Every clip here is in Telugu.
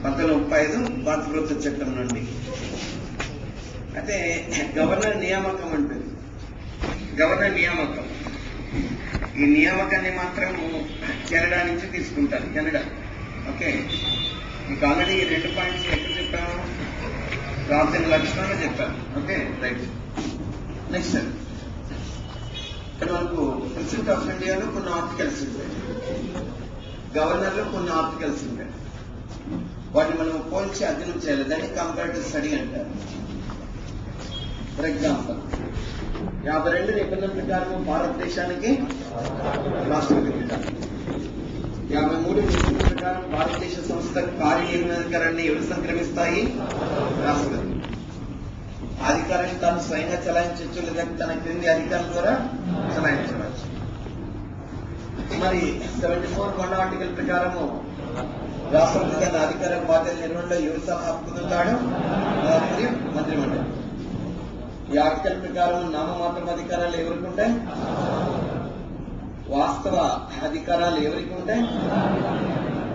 1935 భారత ప్రభుత్వ చట్టం నుండి. అయితే గవర్నర్ నియామకం ఉంటుంది. గవర్నర్ నియామకం, ఈ నియామకాన్ని మాత్రం కెనడా నుంచి తీసుకుంటారు. కెనడా. ఓకే, మీకు ఆల్రెడీ 2 పాయింట్స్ ఎక్కడ చెప్పాము, రాసిన లక్షణాలు చెప్పాను. Okay, right. నెక్స్ట్ ఇక్కడ మనకు ప్రెసిడెంట్ ఆఫ్ ఇండియాలో కొన్ని ఆర్టికల్స్ ఉంటాయి, గవర్నర్లో కొన్ని ఆర్టికల్స్ ఉంటాయి. వాటిని మనం పోల్చి అధ్యయనం చేయాలి. దాన్ని కంపారిటివ్ స్టడీ అంటారు. ఫర్ ఎగ్జాంపుల్ 52 నిబంధనల ప్రకారం భారతదేశానికి రాష్ట్రపతి ఉంటారు. 53 నిబంధనల ప్రకారం భారతదేశ సంస్థ కార్యనిర్వహణాధికారాన్ని ఎవరు సంక్రమిస్తాయి? రాష్ట్రపతి. అధికారాన్ని తాను స్వయంగా చలాయించవచ్చు, లేదంటే తన క్రింది అధికారుల ద్వారా చలాయించవచ్చు. మరి 74 ఆర్టికల్ ప్రకారము రాష్ట్రపతి తన అధికార బాధ్యత నిర్వహణలో ఎవరు సలహా పొందుతాడు? మరియు మంత్రిమండలి. ఈ ఆర్టికల్ ప్రకారం నామమాత్రం అధికారాలు ఎవరికి ఉంటాయి? వాస్తవ అధికారాలు ఎవరికి ఉంటాయి?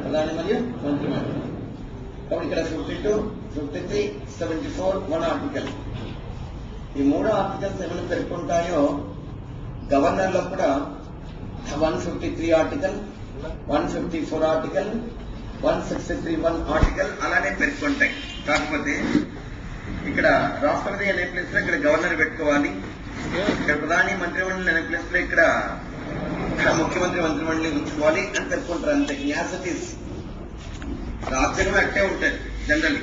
ప్రధాని మరియు మంత్రిమండలి. కాబట్టి ఇక్కడ 52, 53, 74 1 ఆర్టికల్. ఈ 3 ఆర్టికల్స్ ఏమైనా పేర్కొంటాయో గవర్నర్లో కూడా 153 ఆర్టికల్, 154 ఆర్టికల్, 163 ఆర్టికల్ అలానే పేర్కొంటాయి. కాకపోతే ఇక్కడ రాష్ట్రపతి అనే ప్లేస్ లో ఇక్కడ గవర్నర్ పెట్టుకోవాలి, ఇక్కడ ప్రధాని మంత్రిమండలి అనే ప్లేస్ లో ఇక్కడ ముఖ్యమంత్రి మంత్రిమండలి ఉంచుకోవాలి అని పేర్కొంటారు. అంతే. న్యాసటీస్ రాజ్యాంగం అట్టే ఉంటాయి జనరల్.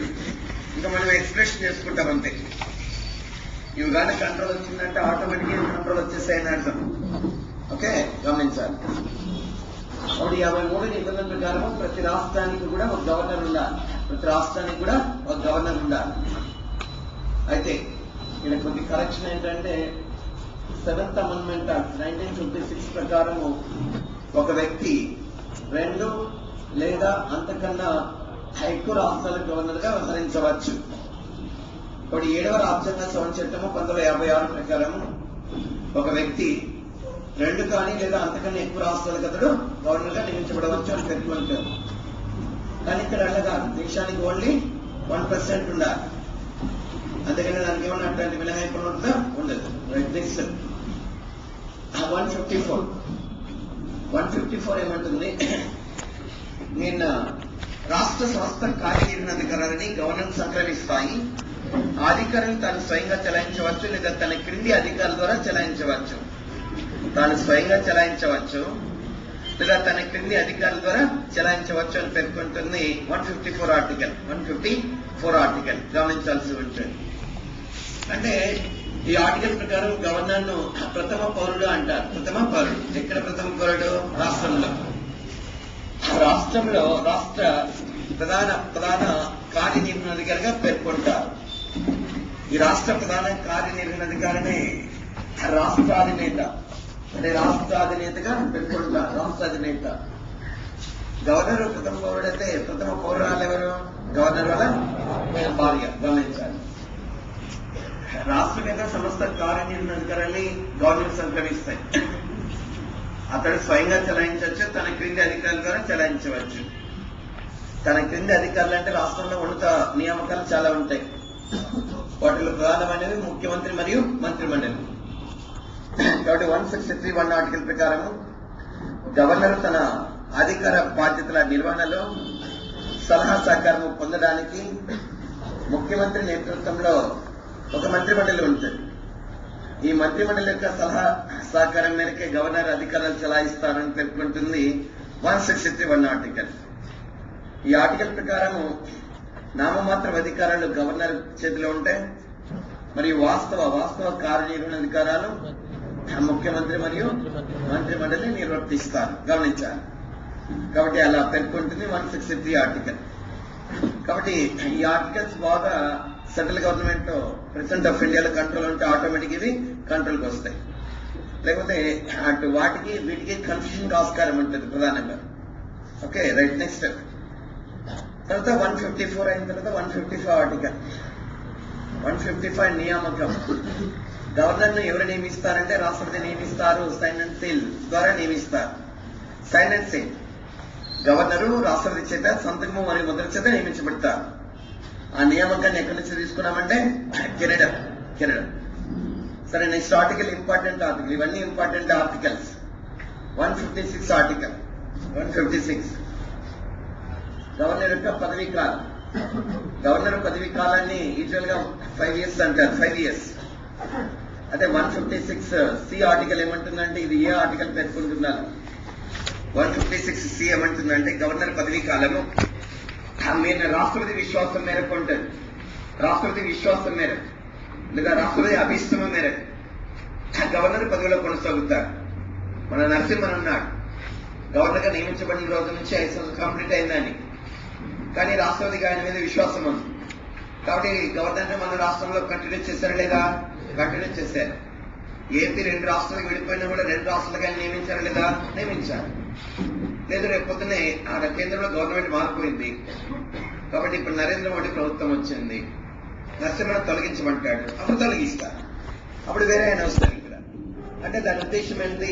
ఇంకా మనం ఎక్స్ప్రెషన్ చేసుకుంటాం అంతే. ఇవి కానీ కంట్రోల్ వచ్చిందంటే ఆటోమేటిక్గా కంట్రోల్ వచ్చేసాయని అర్థం. ఓకే, గమనించాలి. కాబట్టి 53 నిబంధనల ప్రకారం ప్రతి రాష్ట్రానికి కూడా ఒక గవర్నర్ ఉండాలి. ప్రతి రాష్ట్రానికి కూడా ఒక గవర్నర్ ఉండాలి. అయితే ఇక్కడ కొద్ది కరెక్షన్ ఏంటంటే 7th అమెండ్మెంట్ యాక్ట్ 1956 ప్రకారము ఒక వ్యక్తి 2 లేదా అంతకన్నా ఎక్కువ రాష్ట్రాల గవర్నర్ గా వ్యవహరించవచ్చు. ఇప్పుడు 7వ రాజ్యాంగ సవరణ చట్టము 1956 ప్రకారం ఒక వ్యక్తి 2 కానీ లేదా అంతకన్నా ఎక్కువ రాష్ట్రాలకు అతడు గవర్నర్ గా నియమించబడవచ్చు అని పేర్కొంటారు. కానీ ఇక్కడ అలాగా దేశానికి ఓన్లీ 1% ఉండాలి. అందుకని దానికి ఏమన్నా అట్లాంటి మినహాయింపు ఉంటుందా? ఉండదు. నెక్స్ట్ 154 ఏమంటుంది? నిన్న రాష్ట్ర సంస్థ కార్యనిర్వహణాధికారాలని గవర్నర్ సంక్రమిస్తాయి. ఆ అధికారాన్ని తాను స్వయంగా చెలాయించవచ్చు, లేదా తన క్రింది అధికారుల ద్వారా చెలాయించవచ్చు. తాను స్వయంగా చెలాయించవచ్చు, లేదా తన క్రింది అధికారుల ద్వారా చెలాయించవచ్చు అని పేర్కొంటుంది 154 ఆర్టికల్. గమనించాల్సి ఉంటుంది. అంటే ఈ ఆర్టికల్ ప్రకారం గవర్నర్ ను ప్రథమ పౌరుడు అంటారు. ప్రథమ పౌరుడు ఎక్కడ? ప్రథమ పౌరుడు రాష్ట్రంలో. రాష్ట్ర ప్రధాన కార్యనిర్వహణాధికారిగా పేర్కొంటారు. ఈ రాష్ట్ర ప్రధాన కార్యనిర్వహణాధికారిని రాష్ట్రాధినేత, అంటే రాష్ట్రాధినేతగా పేర్కొంటారు. రాష్ట్రాధినేత. గవర్నర్ ప్రథమ పౌరుడు అయితే ప్రథమ పౌరురాలు ఎవరు? గవర్నర్ వల్ల భార్య. గమనించాలి. రాష్ట్రపేద సంస్థ కార్యనిర్వహణాధికారాన్ని గవర్నర్ సంక్రమిస్తాయి. అతడు స్వయంగా చెలాయించవచ్చు, తన క్రింది అధికారుల ద్వారా చెలాయించవచ్చు. తన క్రింది అధికారులు అంటే రాష్ట్రంలో ఉన్నత నియామకాలు చాలా ఉంటాయి. వాటిలో ప్రధానమైనవి ముఖ్యమంత్రి మరియు మంత్రిమండలి. కాబట్టి 163 ఆర్టికల్ ప్రకారం గవర్నర్ తన అధికార బాధ్యతల నిర్వహణలో సలహా సహకారం పొందడానికి ముఖ్యమంత్రి నేతృత్వంలో ఒక మంత్రిమండలి ఉంటుంది. ఈ మంత్రిమండలి యొక్క సలహా సహకారం మేరకే గవర్నర్ అధికారాలు చెలాయిస్తారని పేర్కొంటుంది 161 ఆర్టికల్. ఈ ఆర్టికల్ ప్రకారం నామమాత్ర అధికారాలు గవర్నర్ చేతిలో ఉంటాయి, మరియు వాస్తవ కార్యనిర్వహణ అధికారాలు ముఖ్యమంత్రి మరియు మంత్రిమండలి నిర్వర్తిస్తారు. గమనించాలి. కాబట్టి అలా పేర్కొంటుంది 163 ఆర్టికల్. కాబట్టి ఈ ఆర్టికల్స్ బాగా సెంట్రల్ గవర్నమెంట్ ప్రెసిడెంట్ ఆఫ్ ఇండియాలో కంట్రోల్ ఉంటే ఆటోమేటిక్ ఇవి కంట్రోల్కి వస్తాయి. లేకపోతే అటు వీటికి కన్ఫ్యూజన్ ఆస్కారం ఉంటుంది ప్రధానంగా. Okay, right. నెక్స్ట్ తర్వాత 154 అయిన తర్వాత 155 ఆర్టికల్. 155 నియామకం. గవర్నర్ ను ఎవరు నియమిస్తారంటే రాష్ట్రపతి నియమిస్తారు. సైన్ అండ్ సీల్ ద్వారా నియమిస్తారు. Sign and seal. గవర్నరు రాష్ట్రపతి చేత సంతకము మరియు ముద్ర చేత నియమించబడతారు. ఆ నియామకాన్ని ఎక్కడి నుంచి తీసుకున్నామంటే కెనడా. సరే, నెక్స్ట్ ఆర్టికల్ ఇంపార్టెంట్ ఆర్టికల్. ఇవన్నీ ఇంపార్టెంట్ ఆర్టికల్స్. 156 ఆర్టికల్ 156 గవర్నర్ యొక్క పదవీ కాలం. గవర్నర్ పదవీ కాలాన్ని యూజువల్ గా 5 years అంటారు. 5 years. అదే 156C ఆర్టికల్ ఏమంటుందంటే, ఇది ఏ ఆర్టికల్ పేర్కొంటున్నారు? 156C ఏమంటుందంటే, గవర్నర్ పదవీ కాలము మీరు రాష్ట్రపతి విశ్వాసం మేరకు ఉంటుంది. రాష్ట్రపతి విశ్వాసం మేరకు లేదా రాష్ట్రపతి అభిష్టం మేరకు గవర్నర్ పదవిలో కొనసాగుతారు. మన నరసింహన్ ఉన్నాడు, గవర్నర్ గా నియమించబడిన రోజు నుంచి 5 సంవత్సరాలు కంప్లీట్ అయిందని. కానీ రాష్ట్రపతికి ఆయన మీద విశ్వాసం ఉంది కాబట్టి గవర్నర్ ని మన రాష్ట్రంలో కంటిన్యూ చేశారు లేదా? కంటిన్యూ చేశారు. ఏపీ 2 రాష్ట్రాలకు విడిపోయినా కూడా 2 రాష్ట్రాలకు ఆయన నియమించారు లేదా? నియమించారు. లేదు, రేపు పొద్దున్నే కేంద్రంలో గవర్నమెంట్ మారిపోయింది కాబట్టి ఇప్పుడు నరేంద్ర మోడీ ప్రభుత్వం వచ్చింది, నరసింహన్ తొలగించమంటాడు, అప్పుడు తొలగిస్తారు. అప్పుడు వేరే ఆయన వస్తారు ఇక్కడ. అంటే దాని ఉద్దేశం ఏంటి?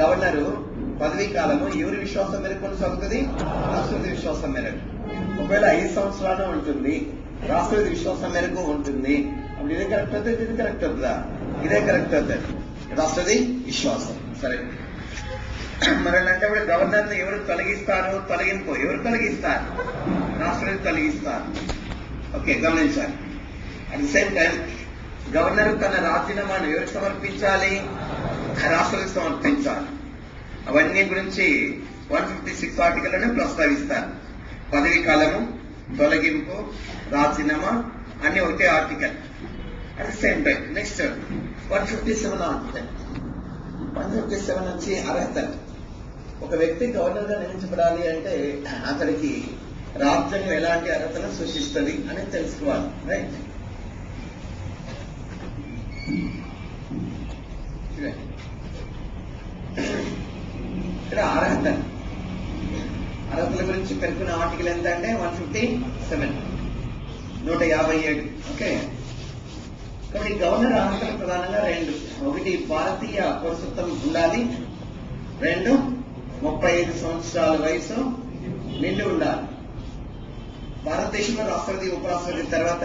గవర్నరు పదవీ కాలము ఎవరి విశ్వాసం మేరకు కొనసాగుతుంది? రాష్ట్రపతి విశ్వాసం మేరకు. ఒకవేళ 5 సంవత్సరాలు ఉంటుంది, రాష్ట్రపతి విశ్వాసం మేరకు ఉంటుంది. అప్పుడు ఇదే కరెక్ట్ అవుతుంది, ఇది కరెక్ట్ అవుతుందా? ఇదే కరెక్ట్ అవుతుంది, రాష్ట్రపతి విశ్వాసం. సరే, మరి అంటే గవర్నర్ ని ఎవరు తొలగిస్తారు? తొలగింపు ఎవరు తొలగిస్తారు? రాష్ట్రపతి తొలగిస్తారు. ఓకే, గమనించాలి. At the same time governor తన రాజీనామాను ఎవరికి సమర్పించాలి? రాష్ట్రపతికి సమర్పించాలి. అవన్నీ గురించి 156 ఆర్టికల్లోనే ప్రస్తావిస్తారు. పదవీ కాలము, తొలగింపు, రాజీనామా అన్ని ఒకే article. At the same time next 157 article. 157 నుంచి అర్హతలు. ఒక వ్యక్తి గవర్నర్ గా నియమించబడాలి అంటే అతడికి రాజ్యాంగం ఎలాంటి అర్హతలను సూచిస్తుంది అని తెలుసుకోవాలి. రైట్, ఇక్కడ అర్హతల గురించి పేర్కొన్న ఆర్టికల్ ఎంత అంటే 157, 157. ఓకే, కాబట్టి గవర్నర్ అర్హతలు ప్రధానంగా 2. ఒకటి, భారతీయ పౌరసత్వం ఉండాలి. 2, 35 సంవత్సరాల వయసు నిండి ఉండాలి. భారతదేశంలో రాష్ట్రపతి, ఉపరాష్ట్రపతి తర్వాత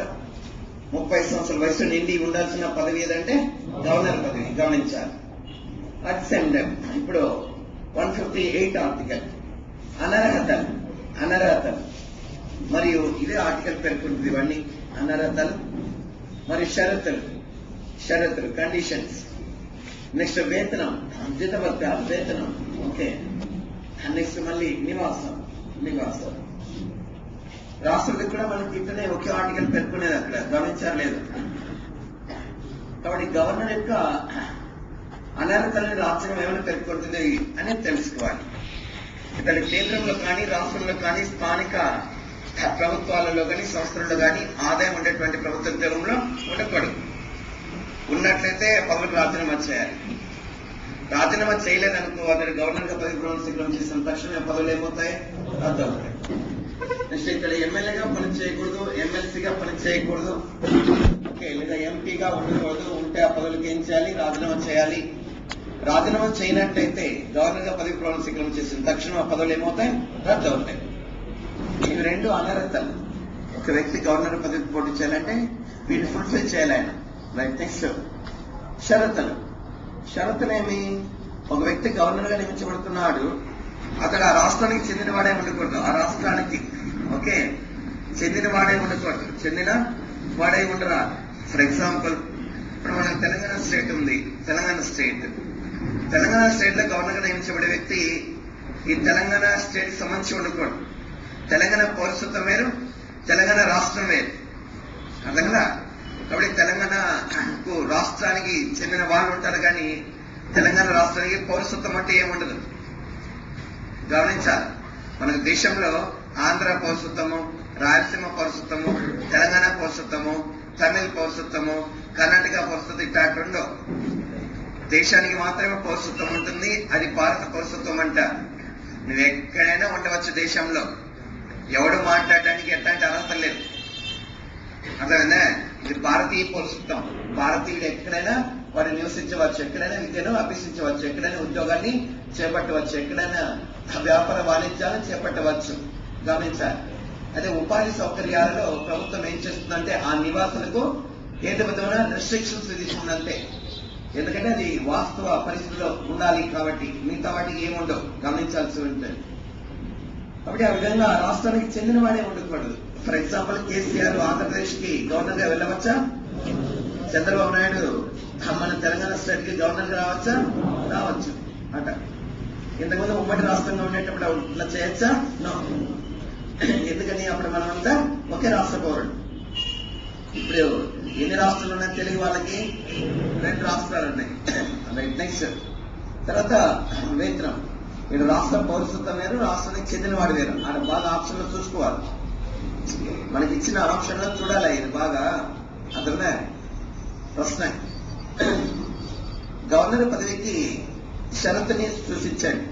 30 సంవత్సరాల వయసు నిండి ఉండాల్సిన పదవి ఏదంటే గవర్నర్ పదవి. గమనించాలి. అట్ సేమ్ టైం ఇప్పుడు 158 ఆర్టికల్ అనర్హతలు మరియు ఇదే ఆర్టికల్ పేర్కొంటుంది. ఇవన్నీ అనర్హతలు మరియు షరతులు కండిషన్స్. నెక్స్ట్ వేతనం, జీతభత్యాలు, వేతనం. ఓకే, నెక్స్ట్ మళ్ళీ నివాసం. రాష్ట్రపతి కూడా మనకి ఇట్లనే ఒకే ఆర్టికల్ పేర్కొనేది అక్కడ. గమనించారు లేదు? కాబట్టి గవర్నర్ యొక్క అనర్హతలను రాజ్యాంగం ఏమైనా పేర్కొంటుంది అనేది తెలుసుకోవాలి. ఇతని కేంద్రంలో కానీ రాష్ట్రంలో కానీ స్థానిక ప్రభుత్వాలలో కానీ సంస్థలలో కానీ ఆదాయం ఉండేటువంటి ప్రభుత్వ ఉద్యోగంలో ఉండకూడదు. ఉన్నట్లయితే పదవికి రాజీనామా చేయాలి. రాజీనామా చేయలేదనుకో, అతను గవర్నర్ గా పదవి ప్రమాణ స్వీకారం చేసిన తక్షణమే పదవులు ఏమవుతాయి? రద్దు అవుతాయి. నెక్స్ట్ ఇక్కడ ఎమ్మెల్యేగా పని చేయకూడదు, ఎమ్మెల్సీగా పని చేయకూడదు, ఓకే, లేదా ఎంపీగా ఉండకూడదు. ఉంటే ఆ పదవులకు ఏం చేయాలి? రాజీనామా చేయాలి. రాజీనామా చేయనట్టయితే గవర్నర్ గా పదవి ప్రమాణ స్వీకారం చేసిన తక్షణం ఆ పదవులు ఏమవుతాయి? రద్దు అవుతాయి. ఇవి 2 అనర్హతలు. ఒక వ్యక్తి గవర్నర్ పదవికి పోటీ చేయాలంటే వీటిని ఫుల్ఫిల్ చేయాలి ఆయన. రైట్, నెక్స్ట్ షరతులేమి? ఒక వ్యక్తి గవర్నర్ గా నియమించబడుతున్నాడు, అతడు ఆ రాష్ట్రానికి చెందినవాడే ఉండకూడదు. ఆ రాష్ట్రానికి ఓకే చెందిన వాడే ఉండరాదు. ఫర్ ఎగ్జాంపుల్, ఇప్పుడు మనకు తెలంగాణ స్టేట్ ఉంది. తెలంగాణ స్టేట్ లో గవర్నర్ గా నియమించబడే వ్యక్తి ఈ తెలంగాణ స్టేట్ సంబంధించి ఉండకూడదు. తెలంగాణ పౌరసత్వం వేరు, తెలంగాణ రాష్ట్రం వేరు. అర్థం కదా? కాబట్టి తెలంగాణకు రాష్ట్రానికి చెందిన వాళ్ళు ఉంటారు, కానీ తెలంగాణ రాష్ట్రానికి పౌరసత్వం అంటే ఏముండదు. గమనించాలి. మనకు దేశంలో ఆంధ్ర పౌరసత్వము, రాయలసీమ పౌరసత్వము, తెలంగాణ పౌరసత్వము, తమిళ పౌరసత్వము, కర్ణాటక పౌరసత్వం ఇట్లాంటి ఉండవు. దేశానికి మాత్రమే పౌరసత్వం ఉంటుంది. అది భారత పౌరసత్వం అంట. నువ్వు ఎక్కడైనా ఉండవచ్చు దేశంలో, ఎవడు మాట్లాడడానికి ఎట్లాంటి అర్హత లేదు. అర్థమైందా? ఇది భారతీయ పౌరసత్వం. భారతీయుడు ఎక్కడైనా వాడు నివసించవచ్చు, ఎక్కడైనా విద్యను అభ్యసించవచ్చు, ఎక్కడైనా ఉద్యోగాన్ని చేపట్టవచ్చు, ఎక్కడైనా వ్యాపార వాణిజ్యాలను చేపట్టవచ్చు. గమనించాలి. అదే ఉపాధి సౌకర్యాలలో ప్రభుత్వం ఏం చేస్తుందంటే ఆ నివాసులకు ఏదో విధమైన రెస్ట్రిక్షన్స్ విధిస్తుందంటే, ఎందుకంటే అది వాస్తవ పరిస్థితిలో ఉండాలి కాబట్టి, మిగతా వాటికి ఏముండవు, గమనించాల్సి ఉంటుంది. కాబట్టి ఆ విధంగా రాష్ట్రానికి చెందిన వాడే ఉండకూడదు. ఫర్ ఎగ్జాంపుల్ కేసీఆర్ ఆంధ్రప్రదేశ్ కి గవర్నర్ గా వెళ్ళవచ్చా? చంద్రబాబు నాయుడు మన తెలంగాణ స్టేట్ కి గవర్నర్ గా రావచ్చా? రావచ్చు అట. ఇంతకుముందు ఉమ్మడి రాష్ట్రంగా ఉండేటప్పుడు ఇట్లా చేయొచ్చా? నో. ఎందుకని అప్పుడు మనమంతా ఒకే రాష్ట్ర పౌరుడు. ఇప్పుడు ఎన్ని రాష్ట్రాలు ఉన్నాయి తెలుగు వాళ్ళకి? 2 రాష్ట్రాలు ఉన్నాయి. రైట్. నెక్స్ట్ తర్వాత వేతనం. ఇక్కడ రాష్ట్ర పౌరసత్వం వేరు, రాష్ట్రానికి చెందిన వాడు వేరు. ఆడ బాగా ఆప్షన్లో చూసుకోవాలి. మనకి ఇచ్చిన ఆప్షన్లో చూడాలి. ఇది బాగా అర్థమే. ప్రశ్న, గవర్నర్ పదవికి షరతుని సూచించండి.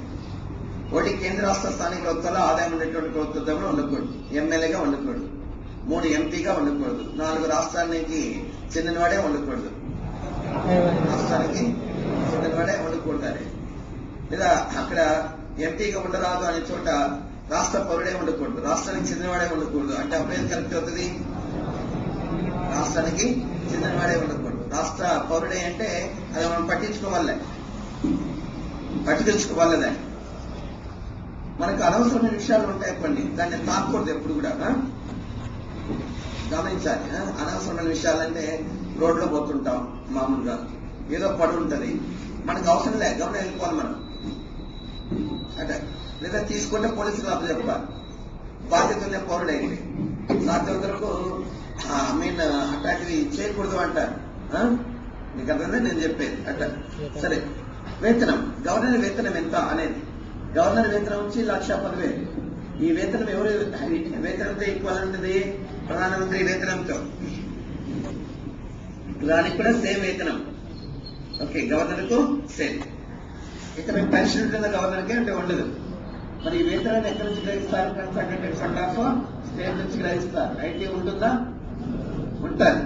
1 కేంద్ర రాష్ట్ర స్థానిక ప్రభుత్వాల్లో ఆదాయం ఉండేటువంటి ప్రభుత్వంలో ఉండకూడదు, ఎమ్మెల్యేగా ఉండకూడదు, 3 ఎంపీగా ఉండకూడదు, 4 రాష్ట్రానికి చెందినవాడే ఉండకూడదు, రాష్ట్రానికి చెందినవాడే ఉండకూడదు అని. లేదా అక్కడ ఎంపీగా ఉండరాదు అనే చోట రాష్ట్ర పౌరుడే ఉండకూడదు, రాష్ట్రానికి చెందినవాడే ఉండకూడదు అంటే అప్పుడేది కరెక్ట్ అవుతుంది? రాష్ట్రానికి చెందినవాడే ఉండకూడదు. రాష్ట్ర పౌరుడే అంటే అది మనం పట్టించుకోవాలదే. మనకు అనవసరమైన విషయాలు ఉంటాయి కొన్ని, దాన్ని తాకూడదు ఎప్పుడు కూడా. గమనించాలి. అనవసరమైన విషయాలంటే రోడ్లో పోతుంటాం, మామూలుగా ఏదో పడి ఉంటుంది, మనకు అవసరం లేదు, గమనం వెళ్ళిపోవాలి మనం అంటే. లేదా తీసుకుంటే పోలీసులు అప్పు చెప్పాలి, బాధ్యత ఉన్న పౌరుడైంది. సాధ్యత వరకు అట్లాంటివి చేయకూడదు అంటారు. నీకు అర్థంగా నేను చెప్పేది అట్లా. సరే, వేతనం. గవర్నర్ వేతనం ఎంత అనేది. గవర్నర్ వేతనం వచ్చి 1,10,000. ఈ వేతనం ఎవరు వేతనంతో ఈక్వల్ ఉంటుంది? ప్రధానమంత్రి వేతనంతో. దానికి కూడా సేమ్ వేతనం. ఓకే, గవర్నర్ కు సేమ్. ఇక్కడ పెన్షన్ ఉంటుందా గవర్నర్కి? అంటే ఉండదు. మరి ఈ వేతనాన్ని ఎక్కడి నుంచి గ్రహిస్తారు? కన్సల్టెంట్ ఫండ్ ఆఫ్ స్టేట్ నుంచి గ్రహిస్తారు. ఐటీ ఉంటుందా? ఉంటుంది.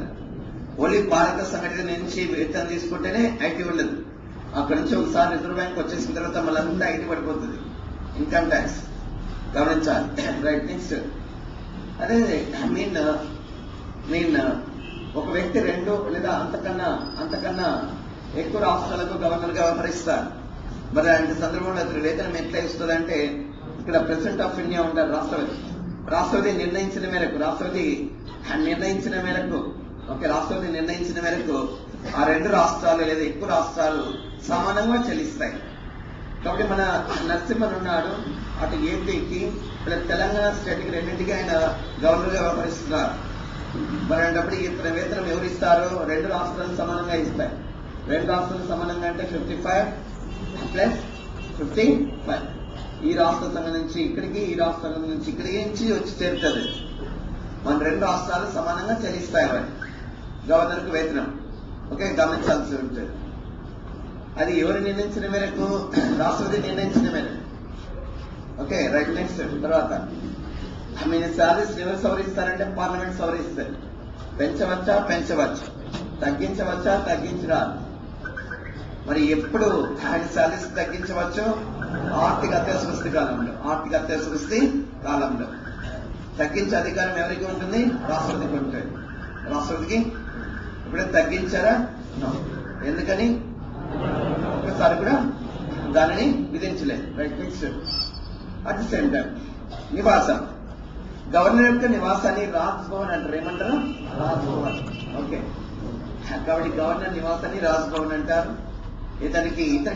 ఓన్లీ భారత సంఘటన నుంచి వేతనం తీసుకుంటేనే ఐటీ ఉండదు. అక్కడ నుంచి ఒకసారి రిజర్వ్ బ్యాంక్ వచ్చేసిన తర్వాత మళ్ళీ అంతా ఐటీ పడిపోతుంది, ఇన్కమ్ ట్యాక్స్. గమనించాలి. రైట్. నెక్స్ట్ అదే మీన్ ఒక వ్యక్తి 2 లేదా అంతకన్నా ఎక్కువ రాష్ట్రాలకు గవర్నర్ గా వ్యవహరిస్తారు. మరి అలాంటి సందర్భంలో అతని వేతనం ఎట్లా ఇస్తుంది అంటే, ఇక్కడ ప్రెసిడెంట్ ఆఫ్ ఇండియా ఉంటారు, రాష్ట్రపతి నిర్ణయించిన మేరకు ఓకే, రాష్ట్రపతి నిర్ణయించిన మేరకు ఆ 2 రాష్ట్రాలు లేదా ఎక్కువ రాష్ట్రాలు సమానంగా చెల్లిస్తాయి. కాబట్టి మన నరసింహన్ ఉన్నాడు, అటు ఏపీకి తెలంగాణ స్టేట్ కి రెండింటికి ఆయన గవర్నర్ గా వ్యవహరిస్తున్నారు. మరి అన్నప్పుడు ఇతర వేతనం ఎవరు ఇస్తారు? 2 రాష్ట్రాలు సమానంగా ఇస్తాయి. 2 రాష్ట్రాలు సమానంగా అంటే 55 ప్లస్ 55. ఈ రాష్ట్ర సంఘం నుంచి ఇక్కడికి, ఈ రాష్ట్ర సంఘం నుంచి ఇక్కడికి నుంచి వచ్చి చేరుతుంది. మన 2 రాష్ట్రాలు సమానంగా చెల్లిస్తాయి గవర్నర్ కు వేతనం. ఓకే, గమనించాల్సి ఉంటుంది. అది ఎవరు నిర్ణయించిన మేరకు? రాష్ట్రపతి నిర్ణయించిన మేరకు. Okay, right. నెక్స్ట్ తర్వాత శాలరీస్ ఎవరు సవరిస్తారంటే పార్లమెంట్ సవరిస్తారు. పెంచవచ్చు, తగ్గించరా. మరి ఎప్పుడు ఆయన శాలరీస్ తగ్గించవచ్చు? ఆర్థిక అత్యవసర కాలంలో. తగ్గించే అధికారం ఎవరికి ఉంటుంది? రాష్ట్రపతికి ఉంటుంది. రాష్ట్రపతికి ఎప్పుడైనా తగ్గించారా? ఎందుకని? ఒకసారి కూడా దానిని విధించలేదు. Right. Next at the same time నివాసం. గవర్నర్ యొక్క నివాసాన్ని రాజ్భవన్ అంటారు. ఏమంటారు? రాజ్భవన్. ఓకే, కాబట్టి గవర్నర్ నివాసాన్ని రాజ్భవన్ అంటారు. ఇతర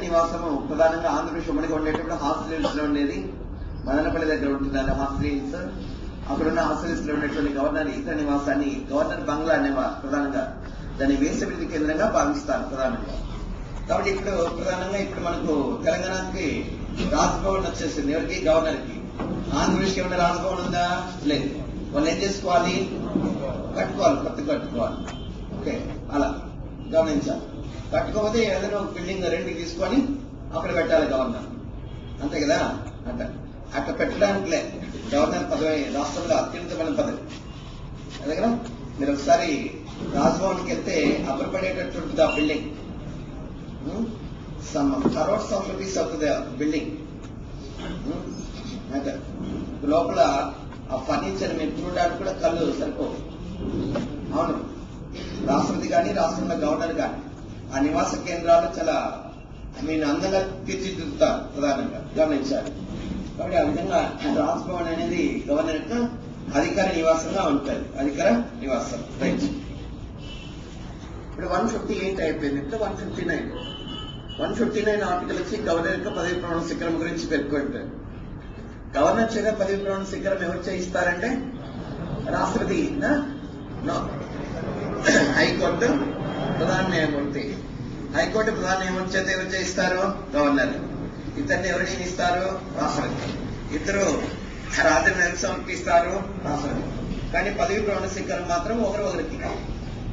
నివాసము ప్రధానంగా ఆంధ్రప్రదేశ్ ఉమ్మడిగా ఉండేటప్పుడు హాస్టల్స్ లో ఉండేది. మదనపల్లి దగ్గర ఉంటుంది హాస్టల్స్. అక్కడున్న హాస్టల్స్ లో ఉండేటువంటి గవర్నర్ ఇతర నివాసాన్ని గవర్నర్ బంగ్లా అనేవారు. ప్రధానంగా దాన్ని వేసవిధి కేంద్రంగా భావిస్తారు ప్రధానంగా. కాబట్టి ప్రధానంగా మనకు తెలంగాణకి రాజ్భవన్ వచ్చేసింది. ఎవరికి? గవర్నర్ కి. ఆంధ్రప్రదేశ్కి ఏమైనా రాజ్భవన్ ఉందా? లేదు. వాళ్ళు ఏం చేసుకోవాలి? కట్టుకోవాలి. ఓకే, అలా గమనించాలి. కట్టుకోకపోతే ఏదైనా ఒక బిల్డింగ్ రెంట్కి తీసుకొని అక్కడ పెట్టాలి గవర్నర్, అంతే కదా. అట్లా పెట్టడానికిలే గవర్నర్ పదవి రాష్ట్రంలో అత్యున్నతమైన పదవి. అదే కదా, మీరు ఒకసారి రాజ్భవన్కి వెళ్తే అబ్బరపడేటట్టుంటుంది ఆ building. some crores of rupees అవుతుంది బిల్డింగ్. అయితే లోపల ఆ ఫర్నిచర్ మీరు చూడడానికి కూడా కళ్ళు సరిపోవు. అవును, రాష్ట్రపతి కానీ రాష్ట్రంలో గవర్నర్ కానీ ఆ నివాస కేంద్రాలు చాలా అందంగా తీర్చిదిద్దుతారు ప్రధానంగా గమనించాలి. కాబట్టి ఆ విధంగా రాజ్భవన్ అనేది గవర్నర్ యొక్క అధికార నివాసంగా ఉంటుంది. అధికార నివాసం. రైట్. ఇప్పుడు 158 అయిపోయింది. ఇప్పుడు 159 ఆర్టికల్ వచ్చి గవర్నర్ యొక్క పదవి ప్రమాణ శిఖరం గురించి పేర్కొంటారు. గవర్నర్ చేత పదవి ప్రమాణ శిఖరం ఎవరు చేయిస్తారంటే రాష్ట్రపతి, హైకోర్టు ప్రధాన న్యాయమూర్తి. హైకోర్టు ప్రధాన న్యాయమూర్తి చేత ఎవరు చేయిస్తారు? గవర్నర్. ఇద్దరిని ఎవరు నియమిస్తారు? రాష్ట్రపతి. ఇద్దరు రాజీనామా సమర్పిస్తారు? రాష్ట్రపతి. కానీ పదవి ప్రమాణ స్వీకారం మాత్రం ఒకరికి.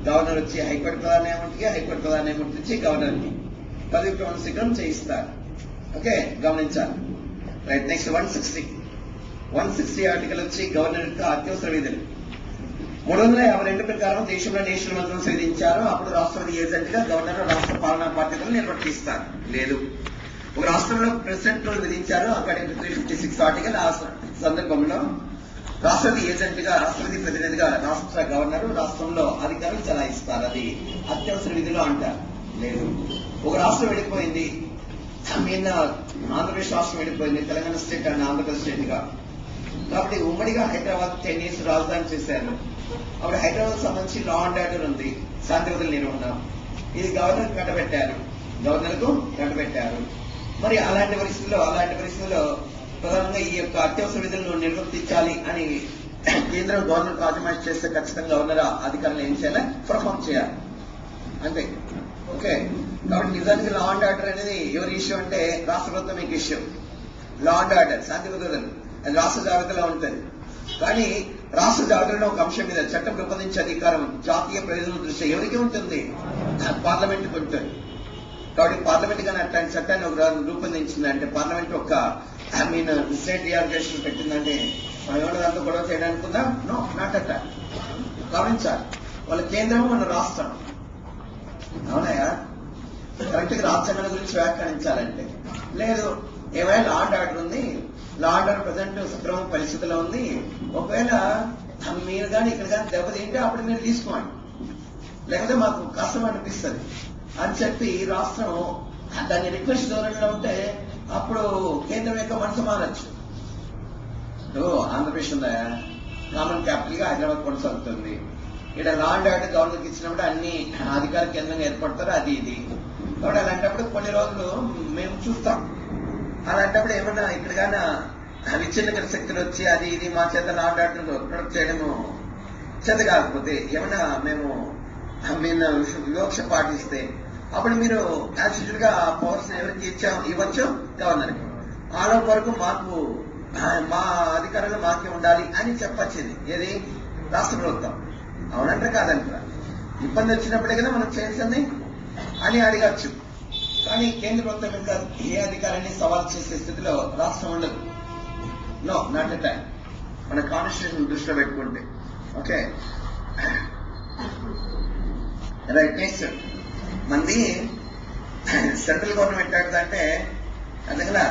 గవర్నర్ వచ్చి హైకోర్టు ప్రధాన న్యాయమూర్తికి, హైకోర్టు ప్రధాన న్యాయమూర్తి వచ్చి గవర్నర్కి పదవి ప్రమాణ స్వీకారం చేయిస్తారు. ఓకే, గమనించాలి. రైట్. నెక్స్ట్ 160 ఆర్టికల్ వచ్చి గవర్నర్ యొక్క అత్యవసర విధులు. 352 ప్రకారం దేశంలో నేషనల్ మంత్రులను విధించారు. అప్పుడు రాష్ట్రపతి ఏజెంట్ గా గవర్నర్ రాష్ట్ర పాలనా బాధ్యతలు నిర్వర్తిస్తారు. లేదు, ఒక రాష్ట్రంలో ప్రెసిడెంట్ రూల్ విధించారు. According 356 article. ఆ సందర్భంలో రాష్ట్రపతి ఏజెంట్ గా, రాష్ట్రపతి ప్రతినిధిగా రాష్ట్ర గవర్నర్ రాష్ట్రంలో అధికారులు చలాయిస్తారు. అది అత్యవసర విధులు అంటారు. లేదు, ఒక రాష్ట్రం వెళ్ళిపోయింది, ఆంధ్రప్రదేశ్ రాష్ట్రం వెళ్ళిపోయింది, Telangana state and Andhra Pradesh state గా. కాబట్టి ఉమ్మడిగా హైదరాబాద్ 10 years రాజధాని చేశారు. అప్పుడు హైదరాబాద్ సంబంధించి లా అండ్ ఆర్డర్ ఉంది, శాంతి భద్రతల నిర్వహణ. ఇది గవర్నర్ కట్టబెట్టారు. గవర్నర్కు కట్టబెట్టారు. మరి అలాంటి పరిస్థితుల్లో ప్రధానంగా ఈ యొక్క అత్యవసర విధులను నిర్వర్తించాలి అని కేంద్రం గవర్నర్ ఆర్డర్ చేస్తే ఖచ్చితంగా గవర్నర్ అధికారులు ఏం చేయాలి? పర్ఫార్మ్ చేయాలి. అంతే. ఓకే, కాబట్టి నిజానికి లా అండ్ ఆర్డర్ అనేది ఎవరి ఇష్యూ అంటే రాష్ట్ర ప్రభుత్వం మీకు ఇష్యూ. లా అండ్ ఆర్డర్, శాంతి భద్రతలు అది రాష్ట్ర జాబితాలో ఉంటుంది. కానీ రాష్ట్ర జాబితాలో ఒక అంశం మీద చట్టం రూపొందించే అధికారం జాతీయ ప్రయోజనాల దృష్ట్యా ఎవరికి ఉంటుంది? పార్లమెంట్కి ఉంటుంది. కాబట్టి పార్లమెంట్ కానీ అట్లాంటి చట్టాన్ని ఒక రూపొందించిందంటే, పార్లమెంట్ ఒక స్టేట్ రియాలిజేషన్ పెట్టిందంటే మనం ఏమైనా దాంతో గొడవ చేయడానికి ఉందా? No, not at. గమనించాలి, వాళ్ళ కేంద్రం మన రాష్ట్రం. అవునాయా? కరెక్ట్ గా రాజ్యాంగం గురించి వ్యాఖ్యానించాలంటే లేదు, ఏమైనా లా అండ్ ఆర్డర్ ఉంది, లా అండ్ ఆర్డర్ ప్రజెంట్ సక్రమ పరిస్థితిలో ఉంది, ఒకవేళ మీరు కానీ ఇక్కడ కానీ దెబ్బతింటే అప్పుడు మీరు తీసుకోండి, లేకపోతే మాకు కష్టం అనిపిస్తుంది అని చెప్పి రాష్ట్రం దాన్ని రిక్వెస్ట్ ధోరణిలో ఉంటే అప్పుడు కేంద్రం యొక్క మనసు మారచ్చు. ఆంధ్రప్రదేశ్ ఉందా, కామన్ క్యాపిటల్ గా హైదరాబాద్ కొనసాగుతుంది. ఇక్కడ లా అండ్ ఆర్డర్ గవర్నర్కి ఇచ్చినప్పుడు అన్ని అధికార కేంద్రంగా ఏర్పడతారు, అది ఇది. కాబట్టి అలాంటప్పుడు కొన్ని రోజులు మేము చూస్తాం. అలాంటప్పుడు ఏమన్నా ఇక్కడికైనా విచ్ఛిన్నకర శక్తులు వచ్చి అది ఇది మా చేత లా అండ్ ఆర్డర్ ప్రొడక్ట్ చేయడము చేత కాకపోతే ఏమన్నా మేము వివక్ష పాటిస్తే అప్పుడు మీరు యాక్చువల్ గా పవర్స్ ఎవరికి ఇవ్వచ్చు? గవర్నర్కి. ఆలో వరకు మాకు మా అధికారులు మాకే ఉండాలి అని చెప్పచ్చింది. ఏది? రాష్ట్ర ప్రభుత్వం. అవునంటారా కాదంటారా? ఇబ్బంది వచ్చినప్పుడే కదా మనం చేయాల్సింది అని అడగచ్చు. కానీ కేంద్ర ప్రభుత్వం యొక్క ఏ అధికారాన్ని సవాల్ చేసే స్థితిలో రాష్ట్రం ఉండదు. No, not a time. మన కాన్స్టిట్యూషన్ దృష్టిలో పెట్టుకుంటే. Okay, right. నెక్స్ట్ మంది సెంట్రల్ గవర్నమెంట్ అంటే అదే కదా,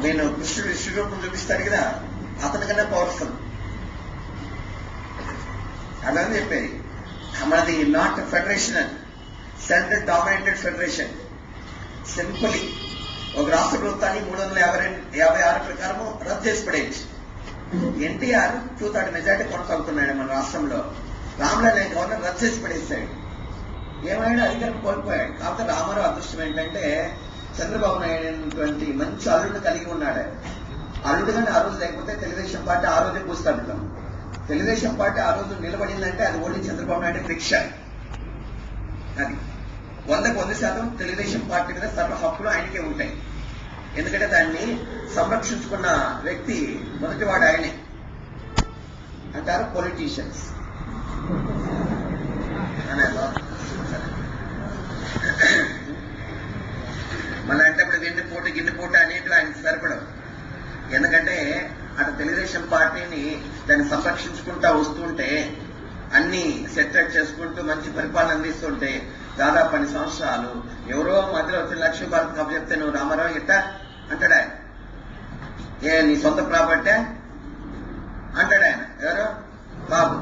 నేను కృష్ణుడు విశ్వరూపం చూపిస్తాడు కదా, అతనికన్నా పవర్ఫుల్ అలాగే చెప్పేది. మనది not federation, central dominated federation. Simply ఒక రాష్ట్ర ప్రభుత్వాన్ని 356 ప్రకారం రద్దు చేసి పడేయచ్చు. ఎన్టీఆర్ 2/3 మెజార్టీ కొనసాగుతున్నాడు మన రాష్ట్రంలో. రామనారాయణ గవర్నర్ రద్దు చేసి పడేస్తాడు. ఏమైనా అధికారం కోల్పోయాడు. కాకపోతే రామారావు అదృష్టం ఏంటంటే చంద్రబాబు నాయుడు అనేటువంటి మంచి అల్లుడు కలిగి ఉన్నాడు. అల్లుడు కానీ ఆ రోజు లేకపోతే తెలుగుదేశం పార్టీ ఆ రోజే కూస్తాడు. తెలుగుదేశం పార్టీ ఆ రోజు నిలబడిందంటే అది ఓన్లీ చంద్రబాబు నాయుడు భిక్ష. అది 100% తెలుగుదేశం పార్టీ మీద సర్వ హక్కులు ఆయనకే ఉంటాయి. ఎందుకంటే దాన్ని సంరక్షించుకున్న వ్యక్తి మొదటివాడు ఆయనే అంటారు పొలిటీషియన్స్. మళ్ళీ అంటే ఇప్పుడు గిన్నెపోటు అనేటివి ఆయనకు సరిపడవు. ఎందుకంటే అటు తెలుగుదేశం పార్టీని దాన్ని సంరక్షించుకుంటా వస్తుంటే, అన్ని సెటిల్ చేసుకుంటూ మంచి పరిపాలన అందిస్తుంటే దాదాపు 10 సంవత్సరాలు. ఎవరో మధ్యలో వచ్చి లక్ష్మీ భారత్ కప్పు చెప్తే నువ్వు రామారావు ఇట్ట అంటాడు ఆయన. నీ సొంత ప్రాపర్టీ అంటాడు ఆయన. ఎవరు? బాబు.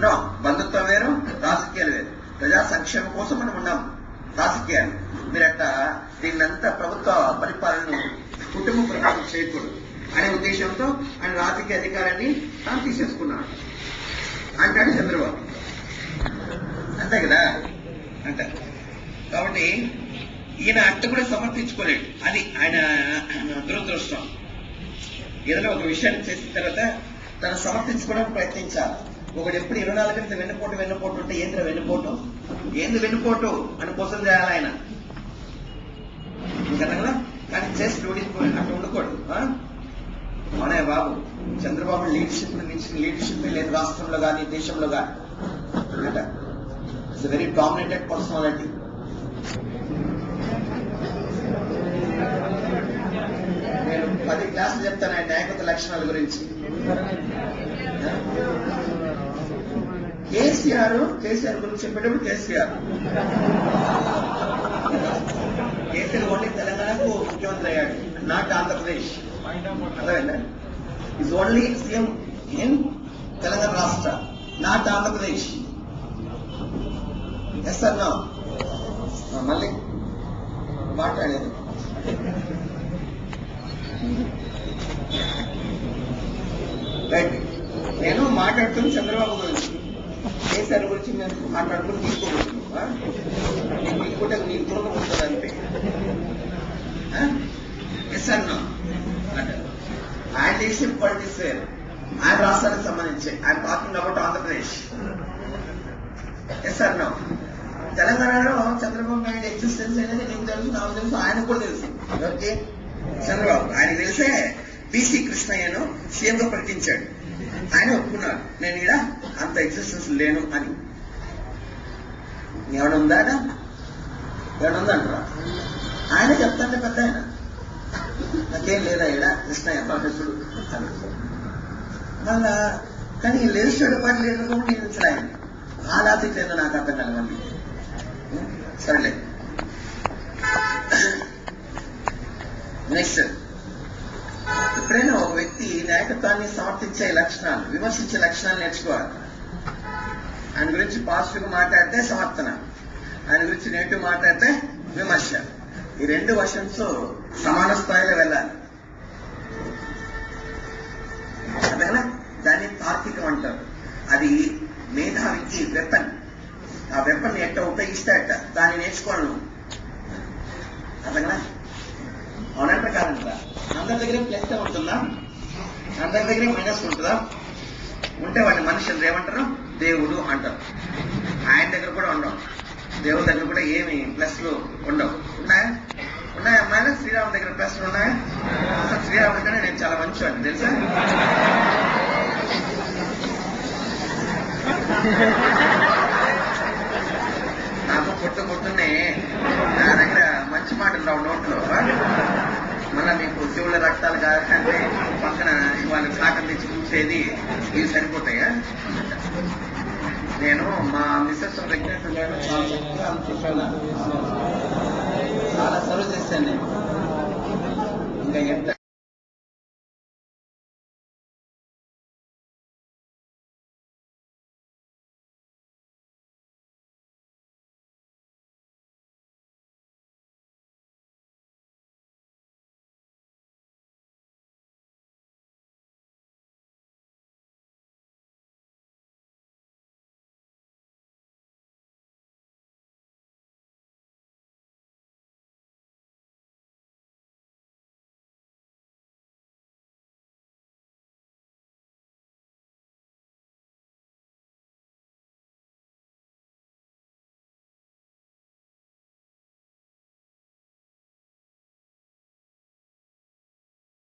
నో, బంధుత్వం వేరు, రాజకీయాలు వేరు. ప్రజా సంక్షేమం కోసం మనం ఉన్నాం. రాజకీయాలు మీరట్ట దీన్నంతా ప్రభుత్వ పరిపాలన కుటుంబ పరిపాలన చేయకూడదు అనే ఉద్దేశంతో ఆయన రాజకీయ అధికారాన్ని తాను తీసేసుకున్నాడు అంటాడు చంద్రబాబు. అంతే కదా అంటారు. కాబట్టి ఈయన అట్ట కూడా సమర్థించుకోలేడు. అది ఆయన దురదృష్టం. ఏదైనా ఒక విషయాన్ని చేసిన తర్వాత తను సమర్థించుకోవడానికి ప్రయత్నించాలి. ఒకటి ఎప్పుడు 24 గంటలు వెన్నుపోటు ఉంటే ఏంద్ర వెన్నుపోటు, ఏంది వెన్నుపోటు అని కోసం చేయాలి ఆయన. ఇంకనగా కానీ చేసి అట్లా ఉండకూడదు. అవునాయ బాబు, చంద్రబాబు లీడర్షిప్ లేదు రాష్ట్రంలో కానీ దేశంలో కానీ. It's very dominated personality. నేను 10 క్లాసులు చెప్తాను ఆయన నాయకత్వ లక్షణాల గురించి. కేసీఆర్ గురించి చెప్పేటప్పుడు కేసీఆర్ ఓన్లీ తెలంగాణకు ముఖ్యమంత్రి అయ్యాడు, నాట్ ఆంధ్రప్రదేశ్. అర్థమైందా? Is only CM in Telangana రాష్ట్ర, నాట్ ఆంధ్రప్రదేశ్. Yes sir. నా మళ్ళీ మాట్లాడేది రైట్. నేను మాట్లాడుతున్న చంద్రబాబు గురించి, కేసీఆర్ గురించి నేను మాట్లాడుకుని తీసుకోబోతున్నాను. తీసుకుంటే నీకు దూరం ఉంటుంది అంతే. ఎస్ అన్నా అంటారు. ఆయన దేశం పాలిటిక్స్ వేరు, ఆయన రాష్ట్రానికి సంబంధించి. ఆయన టాకింగ్ అబౌట్ ఆంధ్రప్రదేశ్. ఎస్ అన్నా. తెలంగాణలో చంద్రబాబు నాయుడు ఎగ్జిస్టెన్స్ అనేది నీకు తెలుసు, నాకు తెలుసు, ఆయనకు కూడా తెలుసు. ఓకే, చంద్రబాబు ఆయన తెలిసే బీసీ కృష్ణయ్యను సీఎంగా ప్రకటించాడు. ఆయన ఒప్పుకున్నాడు నేను ఈడ అంత ఎగ్జిస్టెన్స్ లేను అని. ఎవడుందా? ఎవడుందంటారా? ఆయన చెప్తాంటే పెద్ద ఆయన, నాకేం లేదా ఈడ కృష్ణయ్య ప్రొఫెసరుడు అని. మళ్ళా కానీ లెజిస్లేటివ్ పార్టీ లీడర్ కూడా నియమించాలి ఆయన. ఆ లాజిక్ లేదో నాకు అర్థం కాదు. మళ్ళీ సరేలే. నెక్స్ట్, ఎప్పుడైనా ఒక వ్యక్తి నాయకత్వాన్ని సమర్థించే లక్షణాలు, విమర్శించే లక్షణాలు నేర్చుకోవాలి. ఆయన గురించి పాజిటివ్ మాట్లాడితే సమర్థన, ఆయన గురించి నెగిటివ్ మాట్లాడితే విమర్శ. ఈ 2 వర్షన్స్ సమాన స్థాయిలో వెళ్ళాలి. అదేనా? దాన్ని తార్కికం అంటారు. అది మేధావికి వెపన్. ఆ వెపన్ ఎట్ట ఉపయోగిస్తాట దాన్ని నేర్చుకోను. అదేనా? అవునంటే కాదంటారా? అందరి దగ్గర ప్లస్ ఉంటుందా? అందరి దగ్గర మైనస్ ఉంటుందా? ఉంటే వాడిని మనుషులు ఏమంటారు? దేవుడు అంటారు. ఆయన దగ్గర కూడా ఉండవు, దేవుడి దగ్గర కూడా ఏమి ప్లస్లు ఉండవు. ఉన్నాయా మైనస్? శ్రీరామ్ దగ్గర ప్లస్లు ఉన్నాయా? అసలు శ్రీరాముడి కన్నా నేను చాలా మంచివాడిని తెలుసా? నాకు పొద్దున్నే నా దగ్గర మంచి మాటలు రావు నోట్లో. మళ్ళా మీకు శివుల రక్తాలు కాదంటే పక్కన వాళ్ళు కాటం తెచ్చి చూసేది ఇవి సరిపోతాయా? నేను మా మిస్సెస్ ప్రెగ్నెంట్ ఉండేది చాలా చక్కగా చెప్పాను, చాలా సర్వ్ చేశాను నేను. ఇంకా ఎంత